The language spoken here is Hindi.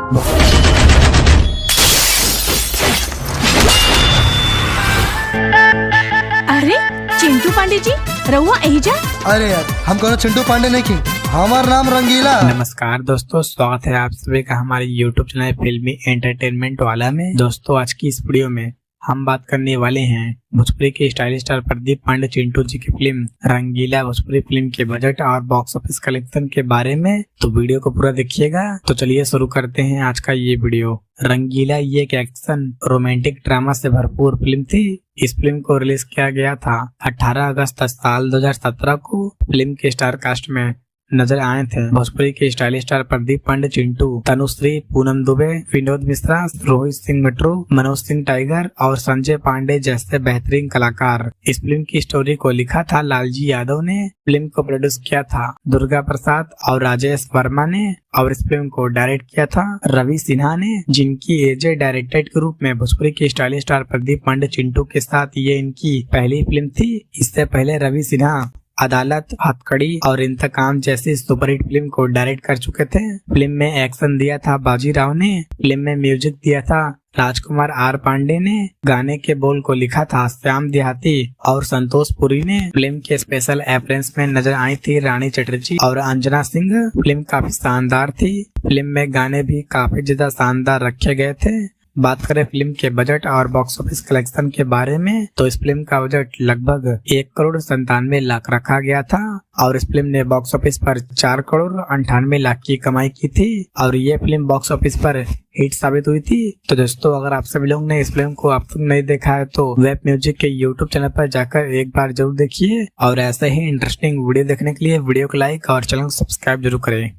अरे चिंटू पांडे जी रहुआ एहिजा। अरे यार हम कोनो चिंटू पांडे नहीं की, हमार नाम रंगीला। नमस्कार दोस्तों, स्वागत है आप सभी का हमारे YouTube चैनल फिल्मी एंटरटेनमेंट वाला में। दोस्तों आज की इस वीडियो में हम बात करने वाले हैं भोजपुरी के स्टाइलिश स्टार प्रदीप पांडे चिंटू जी की फिल्म रंगीला भोजपुरी फिल्म के बजट और बॉक्स ऑफिस कलेक्शन के बारे में। तो वीडियो को पूरा देखिएगा। तो चलिए शुरू करते हैं आज का ये वीडियो। रंगीला ये एक एक्शन रोमांटिक ड्रामा से भरपूर फिल्म थी। इस फिल्म को रिलीज किया गया था 18 अगस्त साल 2017 को। फिल्म के स्टार कास्ट में नजर आए थे भोजपुरी के stylish star Pradeep Pandey Chintu, Tanushree, Poonam Dubey, Vinod Mishra, Rohit Singh Mitru, Manoj Singh tiger और संजय पांडे जैसे बेहतरीन कलाकार। इस फिल्म की स्टोरी को लिखा था लालजी यादव ने। फिल्म को प्रोड्यूस किया था दुर्गा प्रसाद और राजेश वर्मा ने और इस फिल्म को डायरेक्ट किया था रवि सिन्हा ने, जिनकी एजे डायरेक्टर के रूप में भोजपुरी के स्टाइलिश स्टार प्रदीप पांडे चिंटू के साथ ये इनकी पहली फिल्म थी। इससे पहले रवि सिन्हा अदालत, हथकड़ी और इंतकाम जैसी सुपरहिट फिल्म को डायरेक्ट कर चुके थे। फिल्म में एक्शन दिया था बाजीराव ने। फिल्म में म्यूजिक दिया था राजकुमार आर पांडे ने। गाने के बोल को लिखा था श्याम देहाती और संतोष पुरी ने। फिल्म के स्पेशल अपीयरेंस में नजर आई थी रानी चटर्जी और अंजना सिंह। फिल्म काफी शानदार थी। फिल्म में गाने भी काफी ज्यादा शानदार रखे गए थे। बात करें फिल्म के बजट और बॉक्स ऑफिस कलेक्शन के बारे में, तो इस फिल्म का बजट लगभग 1,97,00,000 रखा गया था और इस फिल्म ने बॉक्स ऑफिस पर 4,98,00,000 की कमाई की थी और ये फिल्म बॉक्स ऑफिस पर हिट साबित हुई थी। तो दोस्तों अगर आप सभी लोग ने इस फिल्म को अब तक नहीं देखा है तो वेब म्यूजिक के YouTube चैनल पर जाकर एक बार जरूर देखिए और ऐसे ही इंटरेस्टिंग वीडियो देखने के लिए वीडियो को लाइक और चैनल को सब्सक्राइब जरूर करें।